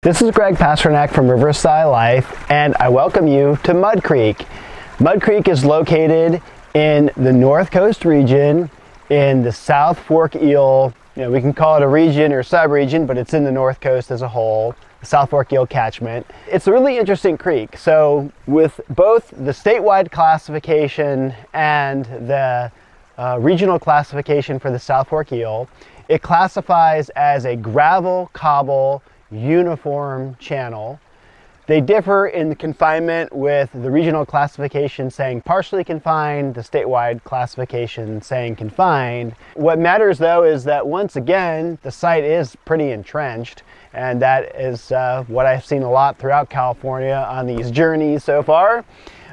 This is Greg Pasternak from Riverside Life, and I welcome you to Mud Creek. Mud Creek is located in the North Coast region in the South Fork Eel. We can call it a region or subregion, but it's in the North Coast as a whole, the South Fork Eel catchment. It's a really interesting creek. So with both the statewide classification and the regional classification for the South Fork Eel, it classifies as a gravel-cobble uniform channel. They differ in the confinement, with the regional classification saying partially confined, the statewide classification saying confined. What matters though is that once again the site is pretty entrenched, and that is what I've seen a lot throughout California on these journeys so far.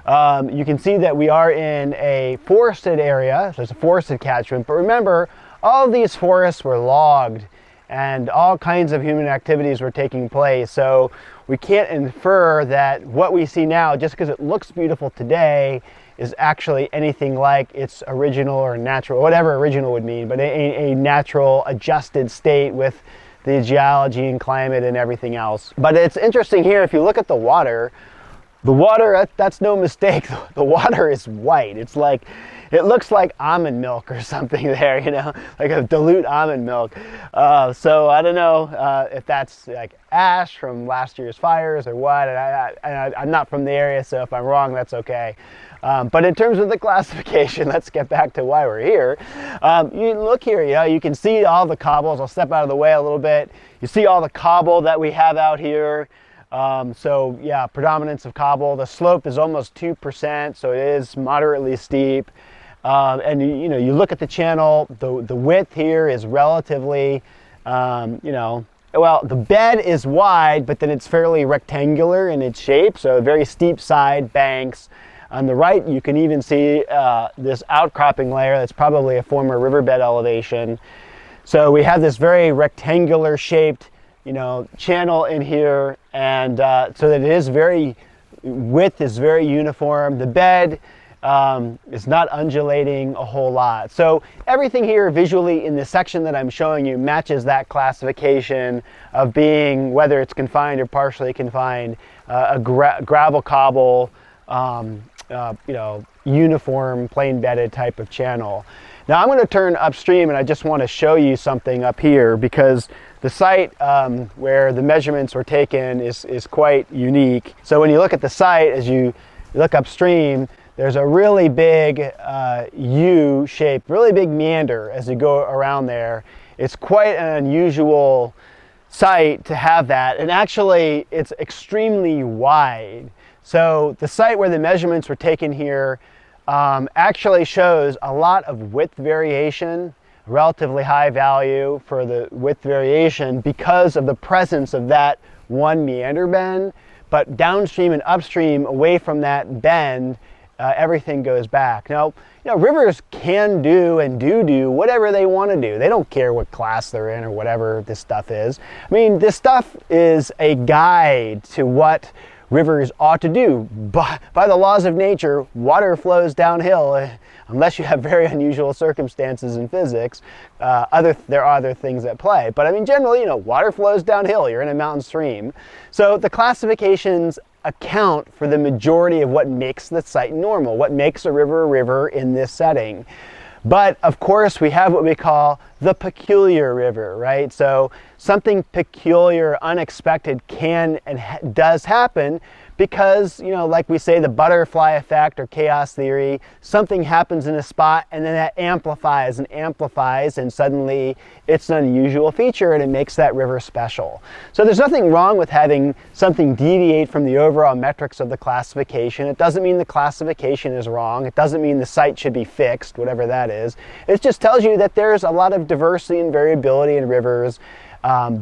You can see that we are in a forested area, so it's a forested catchment, but remember, all of these forests were logged and all kinds of human activities were taking place. So we can't infer that what we see now, just because it looks beautiful today, is actually anything like its original or natural, whatever original would mean, but a natural adjusted state with the geology and climate and everything else. But it's interesting here, if you look at the water, that's no mistake. The water is white. It's like, it looks like almond milk or something there, like a dilute almond milk. So I don't know if that's like ash from last year's fires or what. I'm not from the area, so if I'm wrong, that's okay. But in terms of the classification, let's get back to why we're here. You look here, you can see all the cobbles. I'll step out of the way a little bit. You see all the cobble that we have out here. So yeah, predominance of cobble. The slope is almost 2%, so it is moderately steep. And you look at the channel, the width here is relatively, well, the bed is wide, but then it's fairly rectangular in its shape, so very steep side banks. On the right, you can even see this outcropping layer that's probably a former riverbed elevation. So we have this very rectangular shaped channel in here, and so that it is width is very uniform. The bed is not undulating a whole lot. So everything here visually in the section that I'm showing you matches that classification of being, whether it's confined or partially confined, a gravel cobble, uniform plain bedded type of channel. Now I'm going to turn upstream, and I just want to show you something up here, because the site where the measurements were taken is quite unique. So when you look at the site, as you look upstream, there's a really big U-shaped, really big meander as you go around there. It's quite an unusual site to have that, and actually it's extremely wide. So the site where the measurements were taken here actually shows a lot of width variation, relatively high value for the width variation because of the presence of that one meander bend. But downstream and upstream, away from that bend, everything goes back. Now, rivers can do and do whatever they want to do. They don't care what class they're in or whatever this stuff is. I mean, this stuff is a guide to what rivers ought to do. By the laws of nature, water flows downhill unless you have very unusual circumstances in physics. There are other things at play. But I mean, generally, water flows downhill. You're in a mountain stream. So the classifications account for the majority of what makes the site normal, what makes a river in this setting. But of course, we have what we call the peculiar river, right? So something peculiar, unexpected can and does happen because, like we say, the butterfly effect or chaos theory, something happens in a spot and then that amplifies, and suddenly it's an unusual feature and it makes that river special. So there's nothing wrong with having something deviate from the overall metrics of the classification. It doesn't mean the classification is wrong. It doesn't mean the site should be fixed, whatever that is. It just tells you that there's a lot of diversity and variability in rivers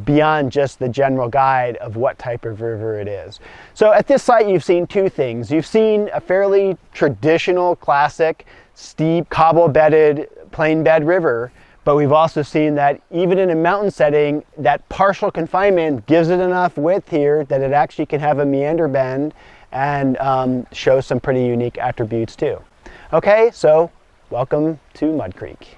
beyond just the general guide of what type of river it is. So at this site, you've seen two things. You've seen a fairly traditional, classic, steep, cobble-bedded, plain bed river, but we've also seen that even in a mountain setting, that partial confinement gives it enough width here that it actually can have a meander bend and show some pretty unique attributes too. Okay, so welcome to Mud Creek.